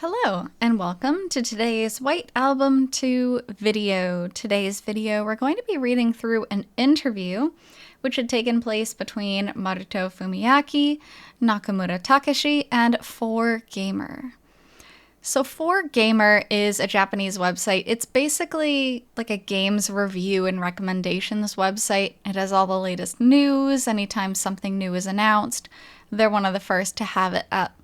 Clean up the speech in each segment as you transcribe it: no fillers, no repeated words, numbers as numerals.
Hello and welcome to today's White Album 2 video. Today's video we're going to be reading through an interview which had taken place between Maruto Fumiaki, Nakamura Takeshi, and 4Gamer. So 4Gamer is a Japanese website. It's basically like a games review and recommendations website. It has all the latest news. Anytime something new is announced, they're one of the first to have it up.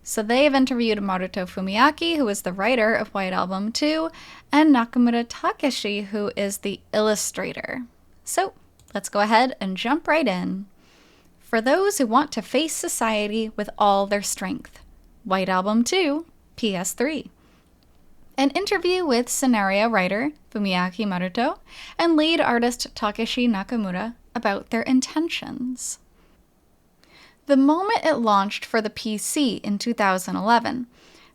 So they have interviewed Maruto Fumiaki, who is the writer of White Album 2, and Nakamura Takeshi, who is the illustrator. So let's go ahead and jump right in. For those who want to face society with all their strength. White Album 2, PS3. An interview with scenario writer Fumiaki Maruto and lead artist Takeshi Nakamura about their intentions. The moment it launched for the PC in 2011,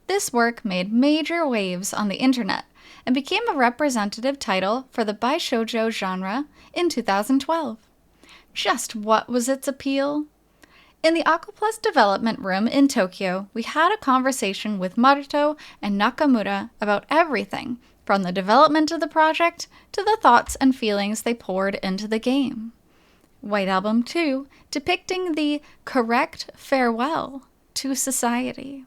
this work made major waves on the internet and became a representative title for the Baishoujo genre in 2012. Just what was its appeal? In the Aquaplus development room in Tokyo, we had a conversation with Maruto and Nakamura about everything, from the development of the project to the thoughts and feelings they poured into the game. White Album 2, depicting the correct farewell to society.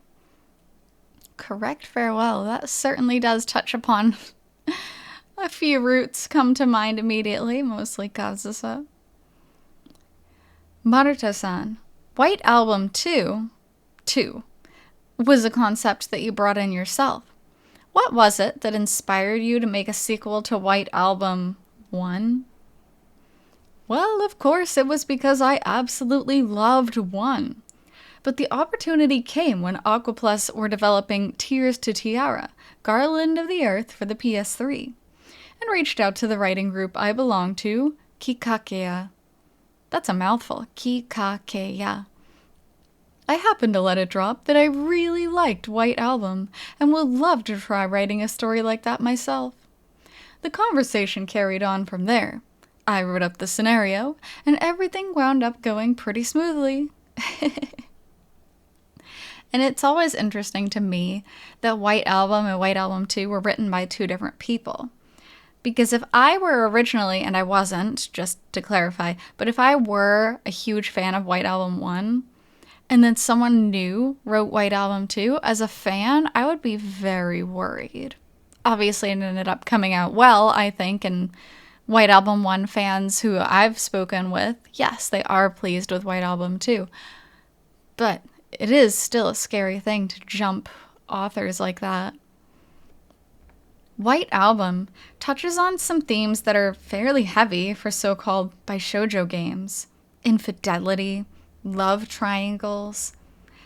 Correct farewell, that certainly does touch upon a few roots come to mind immediately, mostly Kazusa. Maruto-san, White Album 2 was a concept that you brought in yourself. What was it that inspired you to make a sequel to White Album 1? Well, of course, it was because I absolutely loved 1. But the opportunity came when Aquaplus were developing Tears to Tiara, Garland of the Earth for the PS3, and reached out to the writing group I belong to, Kikakeya. That's a mouthful, Kikakeya. I happened to let it drop that I really liked White Album and would love to try writing a story like that myself. The conversation carried on from there. I wrote up the scenario, and everything wound up going pretty smoothly. And it's always interesting to me that White Album and White Album 2 were written by two different people. Because if I were originally, and I wasn't, just to clarify, but if I were a huge fan of White Album 1, and then someone new wrote White Album 2, as a fan, I would be very worried. Obviously, it ended up coming out well, I think, and White Album 1 fans who I've spoken with, yes, they are pleased with White Album 2. But it is still a scary thing to jump authors like that. White Album touches on some themes that are fairly heavy for so-called Baishoujo games. Infidelity, love triangles.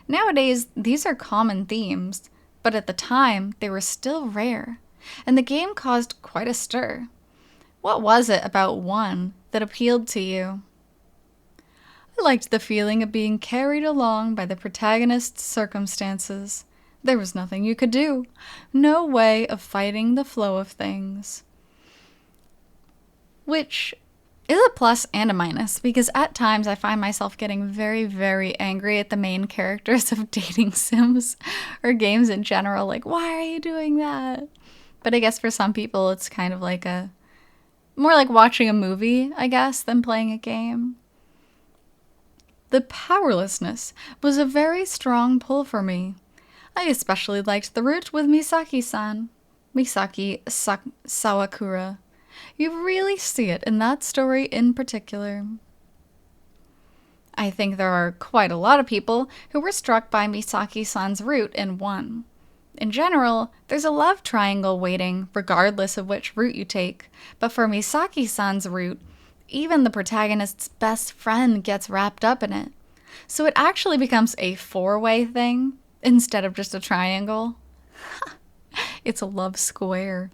Nowadays, these are common themes, but at the time, they were still rare, and the game caused quite a stir. What was it about 1 that appealed to you? I liked the feeling of being carried along by the protagonist's circumstances. There was nothing you could do. No way of fighting the flow of things. Which is a plus and a minus, because at times I find myself getting very, very angry at the main characters of dating sims or games in general. Like, why are you doing that? But I guess for some people it's kind of like more like watching a movie, I guess, than playing a game. The powerlessness was a very strong pull for me. I especially liked the route with Misaki-san. Misaki Sawakura. You really see it in that story in particular. I think there are quite a lot of people who were struck by Misaki-san's route in 1. In general, there's a love triangle waiting, regardless of which route you take. But for Misaki-san's route, even the protagonist's best friend gets wrapped up in it. So it actually becomes a 4-way thing, instead of just a triangle. It's a love square.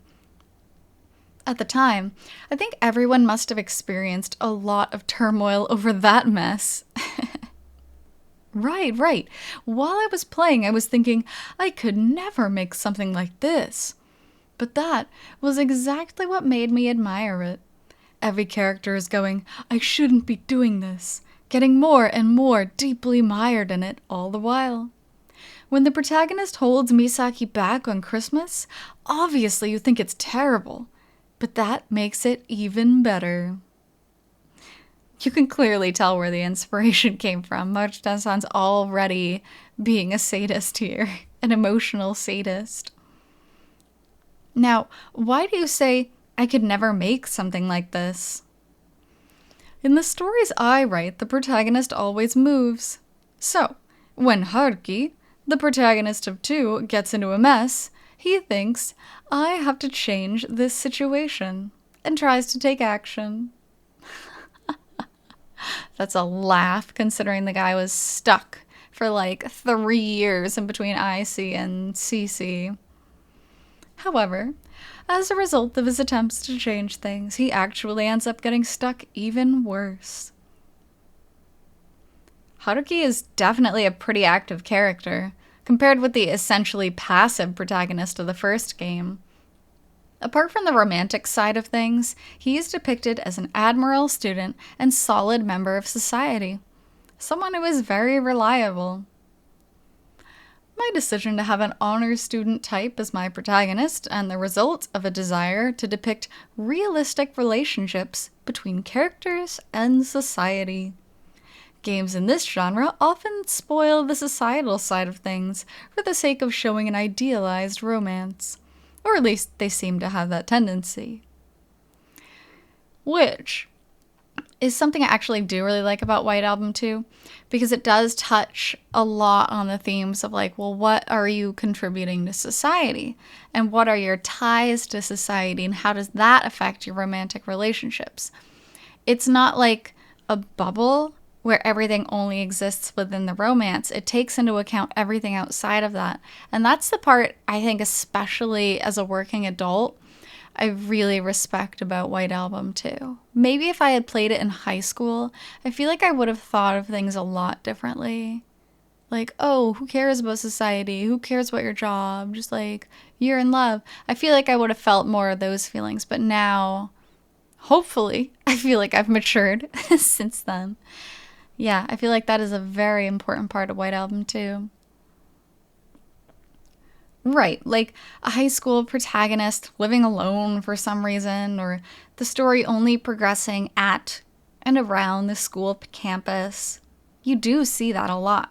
At the time, I think everyone must have experienced a lot of turmoil over that mess. Right. While I was playing, I was thinking, I could never make something like this. But that was exactly what made me admire it. Every character is going, I shouldn't be doing this, getting more and more deeply mired in it all the while. When the protagonist holds Misaki back on Christmas, obviously you think it's terrible, but that makes it even better. You can clearly tell where the inspiration came from. Maruto-san's already being a sadist here, an emotional sadist. Now, why do you say, I could never make something like this? In the stories I write, the protagonist always moves. So, when Haruki, the protagonist of 2, gets into a mess, he thinks, I have to change this situation, and tries to take action. That's a laugh, considering the guy was stuck for like 3 years in between IC and CC. However, as a result of his attempts to change things, he actually ends up getting stuck even worse. Haruki is definitely a pretty active character, compared with the essentially passive protagonist of the first game. Apart from the romantic side of things, he is depicted as an admirable student and solid member of society. Someone who is very reliable. My decision to have an honors student type as my protagonist and the result of a desire to depict realistic relationships between characters and society. Games in this genre often spoil the societal side of things for the sake of showing an idealized romance. Or at least they seem to have that tendency. Which is something I actually do really like about White Album 2, because it does touch a lot on the themes of like, well, what are you contributing to society? And what are your ties to society? And how does that affect your romantic relationships? It's not like a bubble where everything only exists within the romance. It takes into account everything outside of that. And that's the part I think, especially as a working adult, I really respect about White Album 2. Maybe if I had played it in high school, I feel like I would have thought of things a lot differently. Like, oh, who cares about society? Who cares about your job? Just like, you're in love. I feel like I would have felt more of those feelings. But now, hopefully, I feel like I've matured since then. Yeah, I feel like that is a very important part of White Album 2. Right, like a high school protagonist living alone for some reason, or the story only progressing at and around the school campus. You do see that a lot.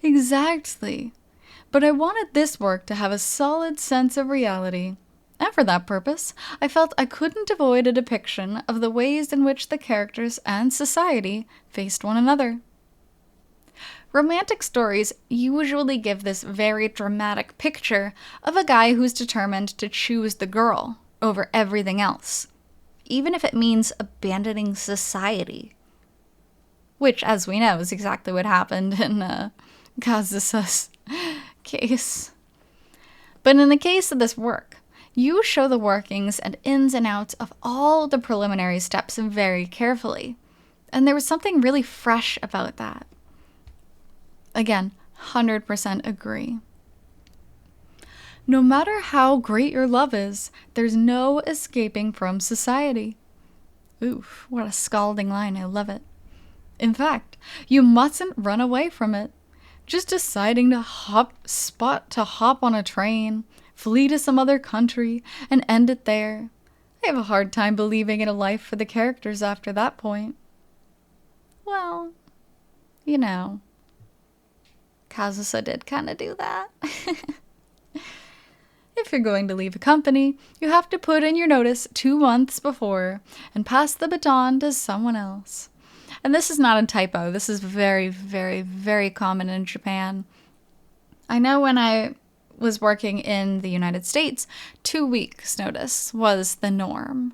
Exactly. But I wanted this work to have a solid sense of reality. And for that purpose, I felt I couldn't avoid a depiction of the ways in which the characters and society faced one another. Romantic stories usually give this very dramatic picture of a guy who's determined to choose the girl over everything else, even if it means abandoning society. Which, as we know, is exactly what happened in Kazusa's case. But in the case of this work, you show the workings and ins and outs of all the preliminary steps very carefully. And there was something really fresh about that. Again, 100% agree. No matter how great your love is, there's no escaping from society. Oof, what a scalding line, I love it. In fact, you mustn't run away from it. Just deciding to hop on a train, flee to some other country, and end it there. I have a hard time believing in a life for the characters after that point. Well, you know, Kazusa did kind of do that. If you're going to leave a company, you have to put in your notice 2 months before and pass the baton to someone else. And this is not a typo. This is very, very, very common in Japan. I know when I was working in the United States, 2 weeks notice was the norm.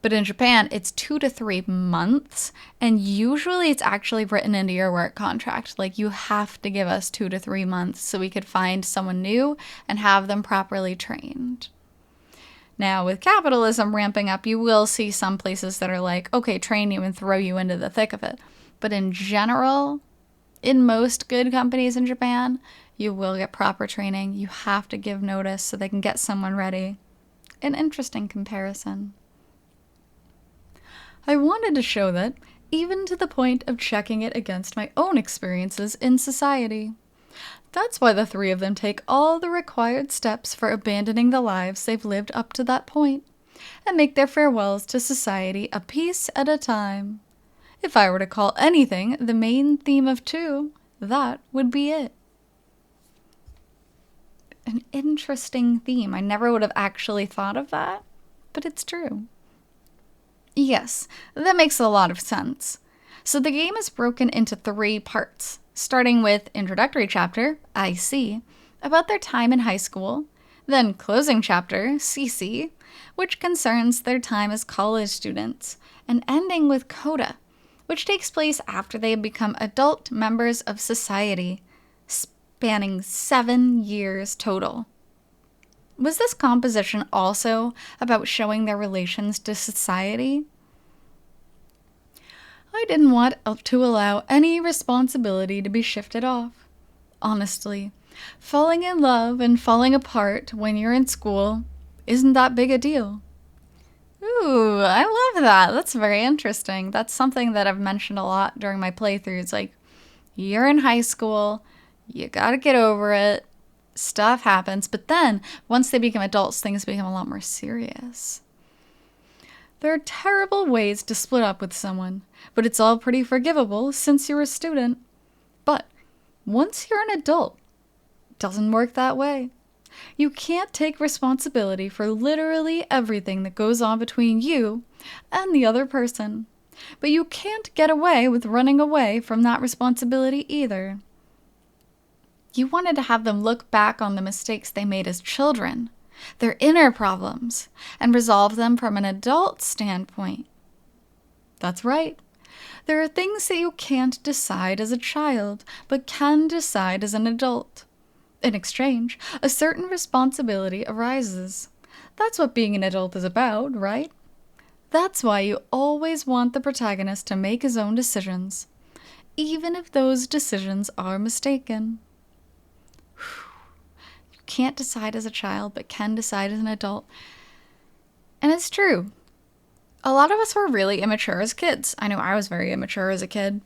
But in Japan, it's 2 to 3 months, and usually it's actually written into your work contract. Like, you have to give us 2 to 3 months so we could find someone new and have them properly trained. Now, with capitalism ramping up, you will see some places that are like, okay, train you and throw you into the thick of it. But in general, in most good companies in Japan, you will get proper training. You have to give notice so they can get someone ready. An interesting comparison. I wanted to show that, even to the point of checking it against my own experiences in society. That's why the three of them take all the required steps for abandoning the lives they've lived up to that point, and make their farewells to society a piece at a time. If I were to call anything the main theme of 2, that would be it. An interesting theme. I never would have actually thought of that, but it's true. Yes, that makes a lot of sense. So the game is broken into 3 parts, starting with Introductory Chapter, IC, about their time in high school, then Closing Chapter, CC, which concerns their time as college students, and ending with Coda, which takes place after they have become adult members of society, spanning 7 years total. Was this composition also about showing their relations to society? I didn't want to allow any responsibility to be shifted off. Honestly, falling in love and falling apart when you're in school isn't that big a deal. Ooh, I love that. That's very interesting. That's something that I've mentioned a lot during my playthroughs. Like, you're in high school, you gotta get over it, stuff happens, but then once they become adults, things become a lot more serious. There are terrible ways to split up with someone, but it's all pretty forgivable since you're a student. But once you're an adult, it doesn't work that way. You can't take responsibility for literally everything that goes on between you and the other person. But you can't get away with running away from that responsibility either. You wanted to have them look back on the mistakes they made as children, their inner problems, and resolve them from an adult standpoint. That's right. There are things that you can't decide as a child, but can decide as an adult. In exchange, a certain responsibility arises. That's what being an adult is about, right? That's why you always want the protagonist to make his own decisions, even if those decisions are mistaken. You can't decide as a child, but can decide as an adult. And it's true. A lot of us were really immature as kids. I know I was very immature as a kid.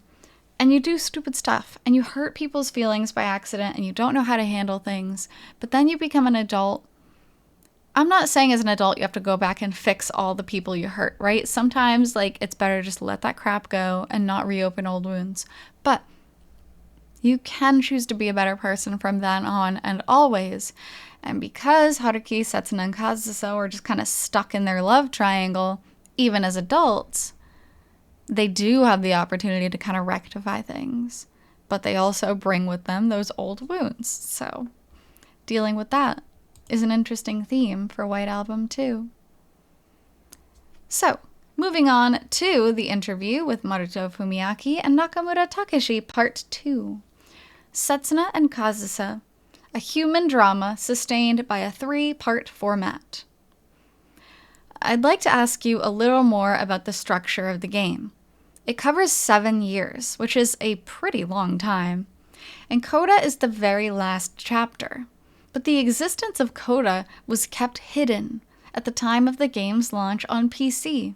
And you do stupid stuff, and you hurt people's feelings by accident, and you don't know how to handle things, but then you become an adult. I'm not saying as an adult you have to go back and fix all the people you hurt, right? Sometimes, it's better just to let that crap go and not reopen old wounds. But you can choose to be a better person from then on and always. And because Haruki, Setsuna, and Kazusa are just kind of stuck in their love triangle, even as adults, they do have the opportunity to kind of rectify things, but they also bring with them those old wounds. So dealing with that is an interesting theme for White Album too. So moving on to the interview with Maruto Fumiaki and Nakamura Takeshi Part 2. Setsuna and Kazusa, a human drama sustained by a 3-part format. I'd like to ask you a little more about the structure of the game. It covers 7 years, which is a pretty long time, and Coda is the very last chapter. But the existence of Coda was kept hidden at the time of the game's launch on PC.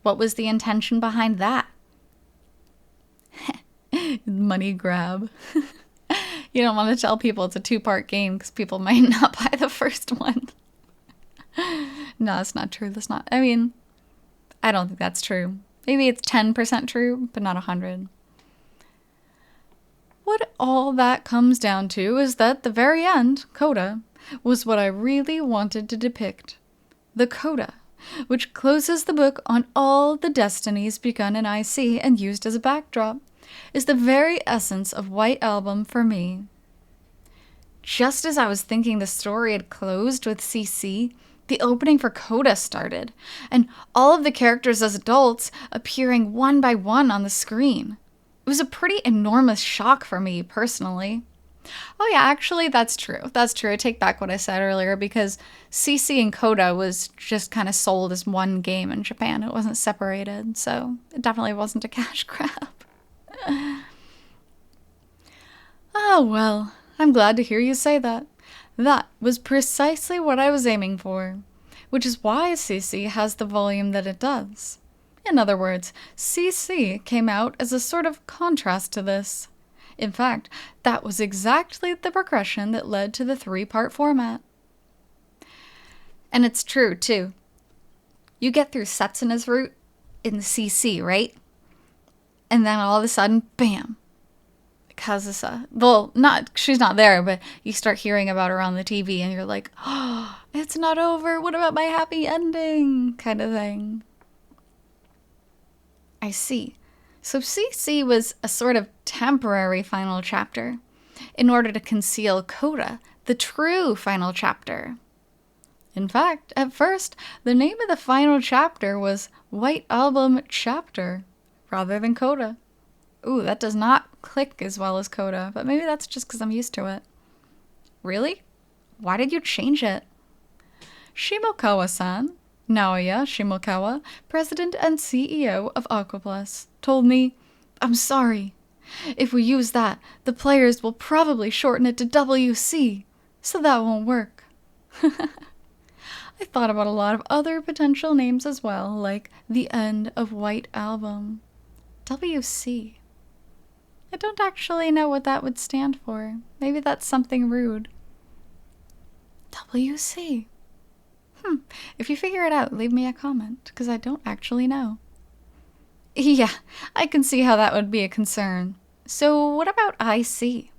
What was the intention behind that? Money grab. You don't want to tell people it's a 2-part game because people might not buy the first one. No, that's not true. I don't think that's true. Maybe it's 10% true, but not 100. What all that comes down to is that the very end, Coda, was what I really wanted to depict. The Coda, which closes the book on all the destinies begun in IC and used as a backdrop, is the very essence of White Album for me. Just as I was thinking the story had closed with CC, the opening for Coda started, and all of the characters as adults appearing one by one on the screen. It was a pretty enormous shock for me, personally. Oh yeah, actually, that's true. That's true. I take back what I said earlier, because CC and Coda was just kind of sold as one game in Japan. It wasn't separated, so it definitely wasn't a cash grab. Oh well, I'm glad to hear you say that. That was precisely what I was aiming for, which is why CC has the volume that it does. In other words, CC came out as a sort of contrast to this. In fact, that was exactly the progression that led to the 3-part format. And it's true, too. You get through Setsuna's route in the CC, right? And then all of a sudden, bam, Kazusa. Well, she's not there, but you start hearing about her on the TV and you're like, oh, it's not over. What about my happy ending? Kind of thing. I see. So CC was a sort of temporary final chapter in order to conceal Coda, the true final chapter. In fact, at first, the name of the final chapter was White Album Chapter, rather than Coda. Ooh, that does not click as well as Coda, but maybe that's just because I'm used to it. Really? Why did you change it? Shimokawa-san, Naoya Shimokawa, president and CEO of Aquaplus, told me, I'm sorry. If we use that, the players will probably shorten it to WC, so that won't work. I thought about a lot of other potential names as well, like the end of White Album. WC. I don't actually know what that would stand for. Maybe that's something rude. WC. If you figure it out, leave me a comment, because I don't actually know. Yeah, I can see how that would be a concern. So what about IC?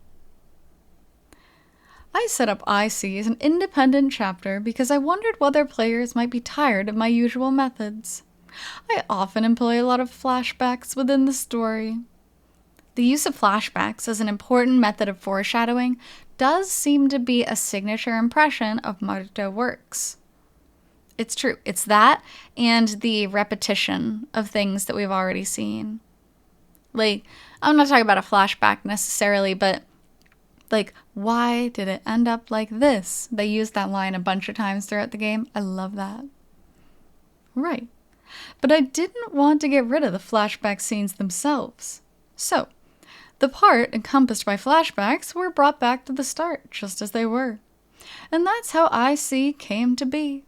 I set up IC as an independent chapter because I wondered whether players might be tired of my usual methods. I often employ a lot of flashbacks within the story. The use of flashbacks as an important method of foreshadowing does seem to be a signature impression of Maruto works. It's true. It's that and the repetition of things that we've already seen. Like, I'm not talking about a flashback necessarily, but like, why did it end up like this? They used that line a bunch of times throughout the game. I love that. Right. But I didn't want to get rid of the flashback scenes themselves. So, the part encompassed by flashbacks were brought back to the start, just as they were. And that's how IC came to be.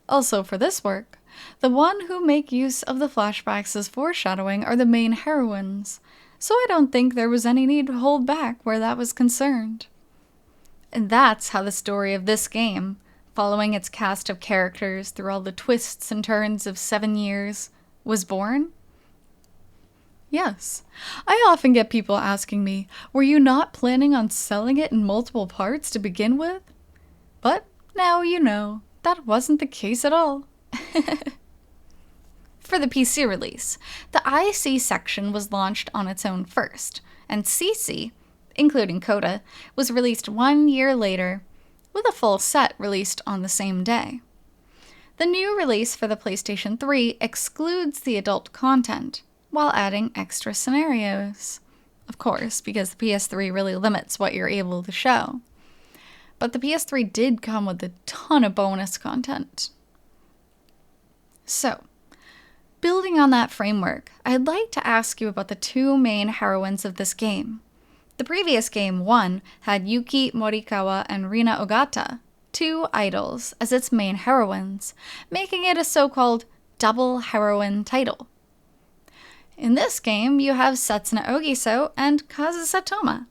Also, for this work, the one who make use of the flashbacks as foreshadowing are the main heroines, so I don't think there was any need to hold back where that was concerned. And that's how the story of this game, following its cast of characters through all the twists and turns of 7 years, was born. Yes, I often get people asking me, were you not planning on selling it in multiple parts to begin with? But now you know, that wasn't the case at all. For the PC release, the IC section was launched on its own first, and CC, including Coda, was released 1 year later, with a full set released on the same day. The new release for the PlayStation 3 excludes the adult content, while adding extra scenarios. Of course, because the PS3 really limits what you're able to show. But the PS3 did come with a ton of bonus content. So, building on that framework, I'd like to ask you about the two main heroines of this game. The previous game, 1, had Yuki Morikawa and Rina Ogata, two idols, as its main heroines, making it a so-called double heroine title. In this game, you have Setsuna Ogiso and Kazusa Toma.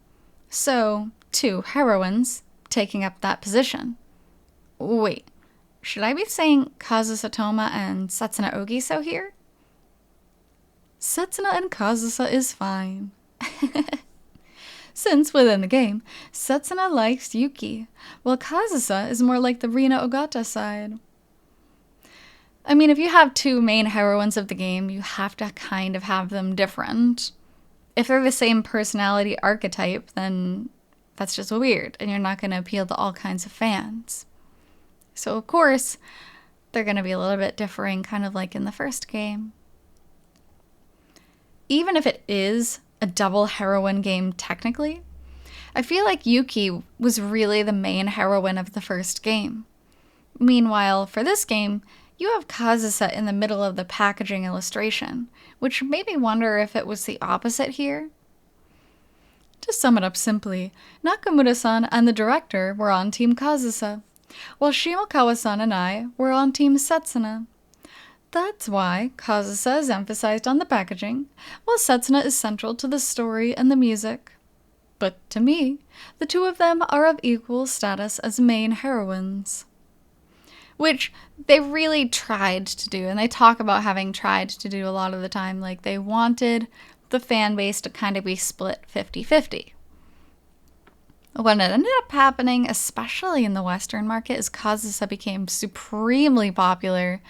So, 2 heroines taking up that position. Wait, should I be saying Kazusa Toma and Setsuna Ogiso here? Setsuna and Kazusa is fine. Since, within the game, Setsuna likes Yuki, while Kazusa is more like the Rina Ogata side. I mean, if you have 2 main heroines of the game, you have to kind of have them different. If they're the same personality archetype, then that's just weird, and you're not going to appeal to all kinds of fans. So, of course, they're going to be a little bit differing, kind of like in the first game. Even if it is a double heroine game technically, I feel like Yuki was really the main heroine of the first game. Meanwhile, for this game, you have Kazusa in the middle of the packaging illustration, which made me wonder if it was the opposite here. To sum it up simply, Nakamura-san and the director were on Team Kazusa, while Shimokawa-san and I were on Team Setsuna. That's why Kazusa is emphasized on the packaging, while Setsuna is central to the story and the music. But to me, the two of them are of equal status as main heroines. Which they really tried to do, and they talk about having tried to do a lot of the time. Like, they wanted the fan base to kind of be split 50-50. What ended up happening, especially in the Western market, is Kazusa became supremely popular.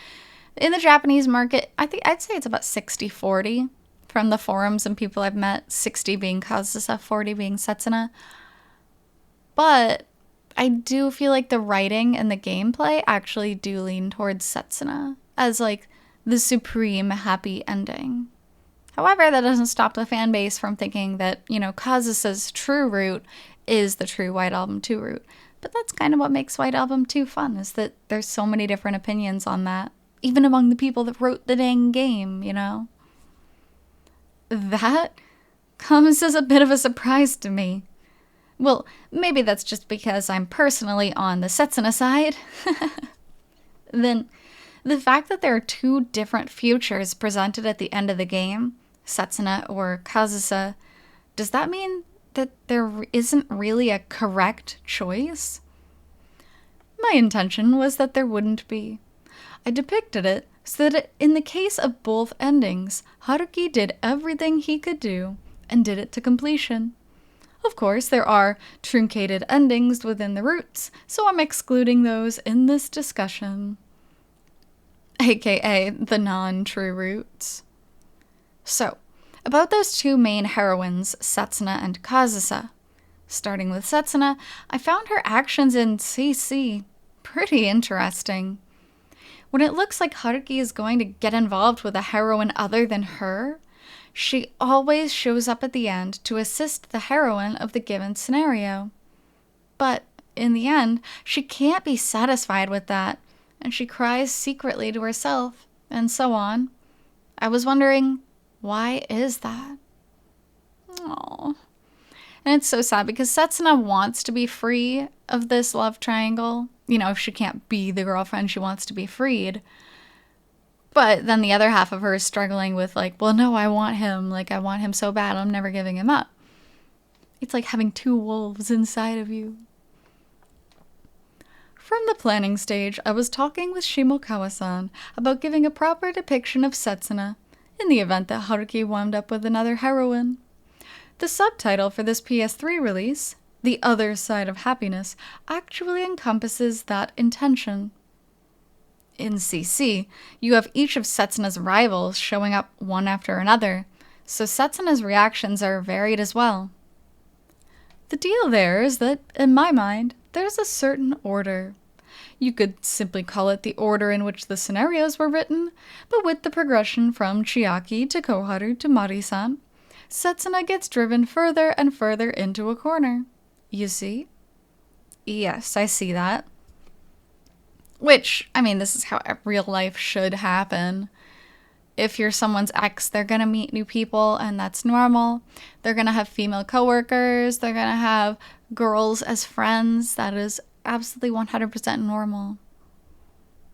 In the Japanese market, I'd say it's about 60-40 from the forums and people I've met, 60 being Kazusa, 40 being Setsuna. But I do feel like the writing and the gameplay actually do lean towards Setsuna as like the supreme happy ending. However, that doesn't stop the fan base from thinking that, you know, Kazusa's true route is the true White Album 2 route. But that's kind of what makes White Album 2 fun, is that there's so many different opinions on that, even among the people that wrote the dang game, you know? That comes as a bit of a surprise to me. Well, maybe that's just because I'm personally on the Setsuna side. Then, the fact that there are two different futures presented at the end of the game, Setsuna or Kazusa, does that mean that there isn't really a correct choice? My intention was that there wouldn't be. I depicted it so that in the case of both endings, Haruki did everything he could do and did it to completion. Of course, there are truncated endings within the roots, so I'm excluding those in this discussion. AKA the non-true roots. So, about those two main heroines, Setsuna and Kazusa. Starting with Setsuna, I found her actions in CC pretty interesting. When it looks like Haruki is going to get involved with a heroine other than her, she always shows up at the end to assist the heroine of the given scenario. But in the end, she can't be satisfied with that, and she cries secretly to herself, and so on. I was wondering, why is that? Aww. And it's so sad because Setsuna wants to be free of this love triangle. You know, if she can't be the girlfriend, she wants to be freed. But then the other half of her is struggling with like, well, no, I want him. Like, I want him so bad, I'm never giving him up. It's like having two wolves inside of you. From the planning stage, I was talking with Shimokawa-san about giving a proper depiction of Setsuna in the event that Haruki wound up with another heroine. The subtitle for this PS3 release, The Other Side of Happiness, actually encompasses that intention. In CC, you have each of Setsuna's rivals showing up one after another, so Setsuna's reactions are varied as well. The deal there is that, in my mind, there's a certain order. You could simply call it the order in which the scenarios were written, but with the progression from Chiaki to Koharu to Mari-san, Setsuna gets driven further and further into a corner. You see? Yes, I see that. Which, I mean, this is how real life should happen. If you're someone's ex, they're gonna meet new people, and that's normal. They're gonna have female coworkers, they're gonna have girls as friends. That is absolutely 100% normal.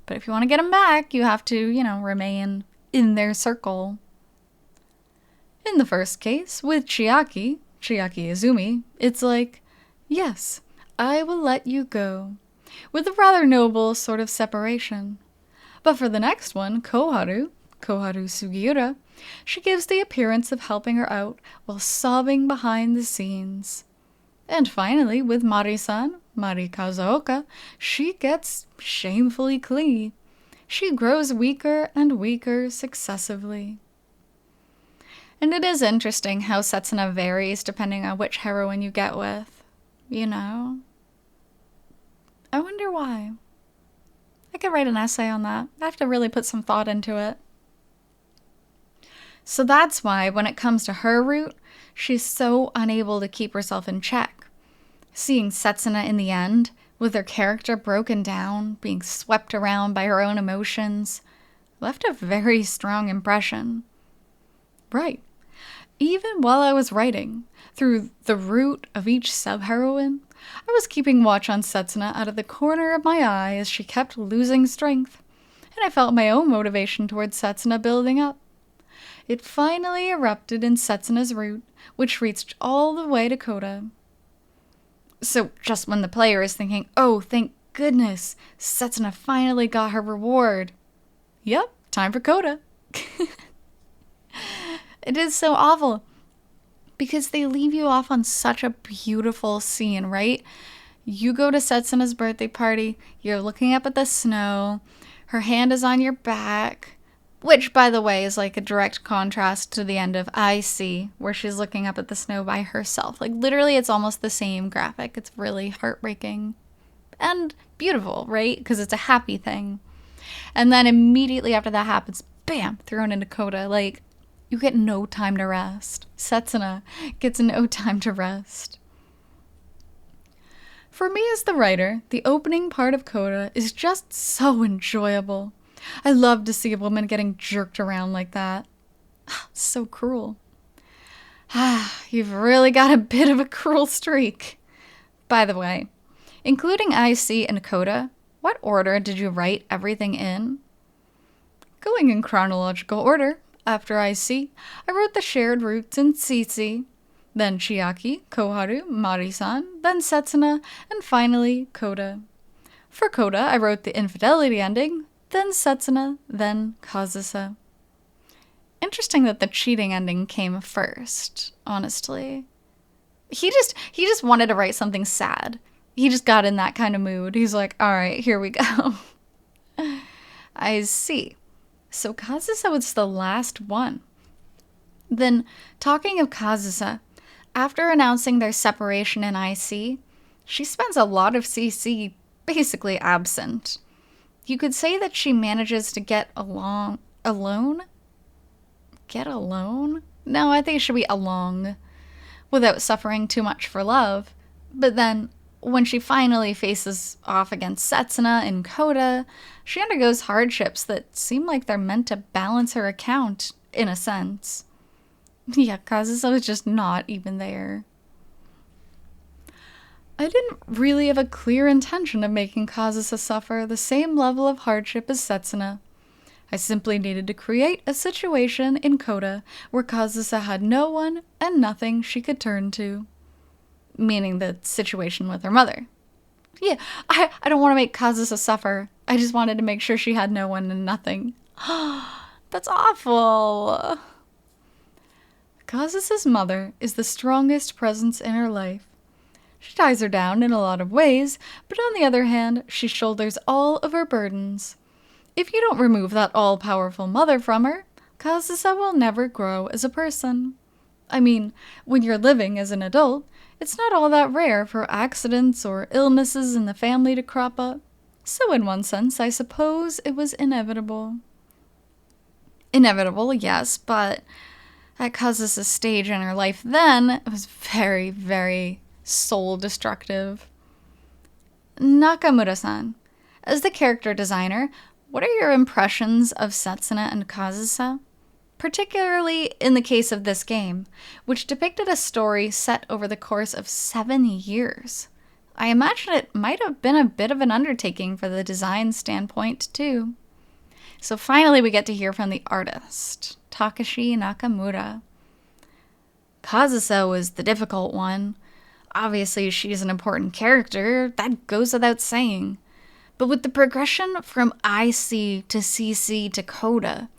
But if you want to get them back, you have to, you know, remain in their circle. In the first case, with Chiaki Izumi, it's like, yes, I will let you go, with a rather noble sort of separation. But for the next one, Koharu Sugiura, she gives the appearance of helping her out while sobbing behind the scenes. And finally, with Mari-san, Mari Kazuoka, she gets shamefully clingy. She grows weaker and weaker successively. And it is interesting how Setsuna varies depending on which heroine you get with. You know? I wonder why. I could write an essay on that. I have to really put some thought into it. So that's why, when it comes to her route, she's so unable to keep herself in check. Seeing Setsuna in the end, with her character broken down, being swept around by her own emotions, left a very strong impression. Right. Even while I was writing, through the route of each sub-heroine, I was keeping watch on Setsuna out of the corner of my eye as she kept losing strength, and I felt my own motivation towards Setsuna building up. It finally erupted in Setsuna's root, which reached all the way to Koda. So just when the player is thinking, oh, thank goodness, Setsuna finally got her reward. Yep, time for Koda. It is so awful because they leave you off on such a beautiful scene, right? You go to Setsuna's birthday party, you're looking up at the snow, her hand is on your back, which, by the way, is like a direct contrast to the end of I See, where she's looking up at the snow by herself. Like, literally, it's almost the same graphic. It's really heartbreaking and beautiful, right? Because it's a happy thing. And then immediately after that happens, bam, thrown into Koda. Like, you get no time to rest. Setsuna gets no time to rest. For me as the writer, the opening part of Koda is just so enjoyable. I love to see a woman getting jerked around like that. So cruel. You've really got a bit of a cruel streak. By the way, including IC and Koda, what order did you write everything in? Going in chronological order, after IC, I wrote the shared roots in CC, then Chiaki, Koharu, Mari-san, then Setsuna, and finally Koda. For Koda, I wrote the infidelity ending, then Setsuna, then Kazusa. Interesting that the cheating ending came first, honestly. He just wanted to write something sad. He just got in that kind of mood. He's like, all right, here we go. I see. So Kazusa was the last one. Then, talking of Kazusa, after announcing their separation in IC, she spends a lot of CC basically absent. You could say that she manages to get alone? Get alone? No, I think it should be along, without suffering too much for love. But then, when she finally faces off against Setsuna and Koda, she undergoes hardships that seem like they're meant to balance her account, in a sense. Yeah, Kazusa was just not even there. I didn't really have a clear intention of making Kazusa suffer the same level of hardship as Setsuna. I simply needed to create a situation in Koda where Kazusa had no one and nothing she could turn to. Meaning the situation with her mother. Yeah, I don't want to make Kazusa suffer. I just wanted to make sure she had no one and nothing. That's awful. Kazusa's mother is the strongest presence in her life. She ties her down in a lot of ways, but on the other hand, she shoulders all of her burdens. If you don't remove that all-powerful mother from her, Kazusa will never grow as a person. I mean, when you're living as an adult, it's not all that rare for accidents or illnesses in the family to crop up. So in one sense, I suppose it was inevitable. Inevitable, yes, but at Kazusa's stage in her life then, it was very, very soul-destructive. Nakamura-san, as the character designer, what are your impressions of Setsuna and Kazusa? Particularly in the case of this game, which depicted a story set over the course of 7 years. I imagine it might have been a bit of an undertaking for the design standpoint, too. So finally we get to hear from the artist, Takeshi Nakamura. Kazusa was the difficult one. Obviously, she's an important character, that goes without saying. But with the progression from IC to CC to Koda,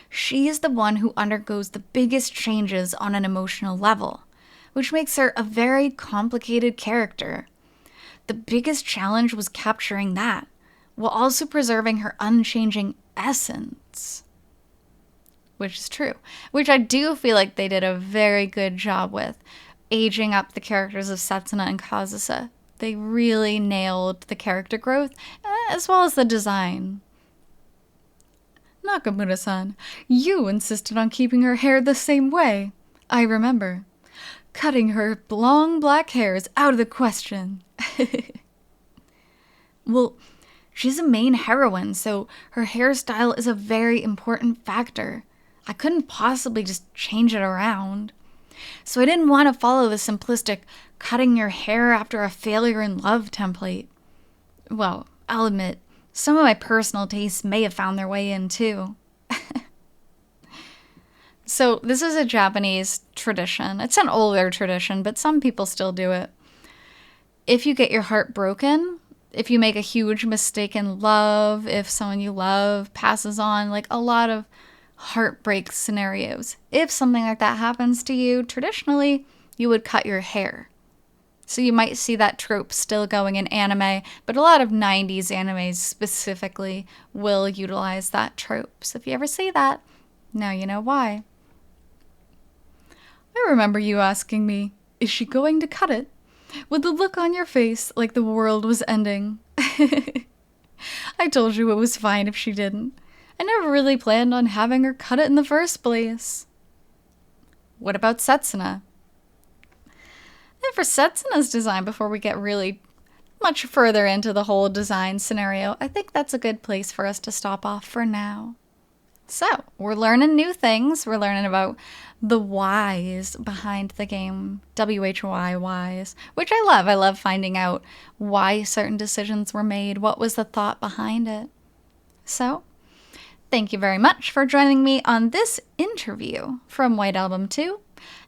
she is the one who undergoes the biggest changes on an emotional level, which makes her a very complicated character. The biggest challenge was capturing that, while also preserving her unchanging essence. Which is true. Which I do feel like they did a very good job with, aging up the characters of Setsuna and Kazusa. They really nailed the character growth, as well as the design. Nakamura-san, you insisted on keeping her hair the same way. I remember. Cutting her long black hair is out of the question. Well, she's a main heroine, so her hairstyle is a very important factor. I couldn't possibly just change it around. So I didn't want to follow the simplistic cutting your hair after a failure in love template. Well, I'll admit, some of my personal tastes may have found their way in too. So this is a Japanese tradition. It's an older tradition, but some people still do it. If you get your heart broken, if you make a huge mistake in love, if someone you love passes on, like a lot of heartbreak scenarios, if something like that happens to you, traditionally, you would cut your hair. So you might see that trope still going in anime, but a lot of 90s animes specifically will utilize that trope. So if you ever see that, now you know why. I remember you asking me, is she going to cut it? With the look on your face like the world was ending. I told you it was fine if she didn't. I never really planned on having her cut it in the first place. What about Setsuna? And for Setsuna's design, before we get really much further into the whole design scenario, I think that's a good place for us to stop off for now. So, we're learning new things. We're learning about the whys behind the game, WHY whys, which I love. I love finding out why certain decisions were made, what was the thought behind it. So, thank you very much for joining me on this interview from White Album 2,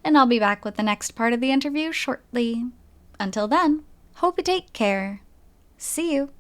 and I'll be back with the next part of the interview shortly. Until then, hope you take care. See you.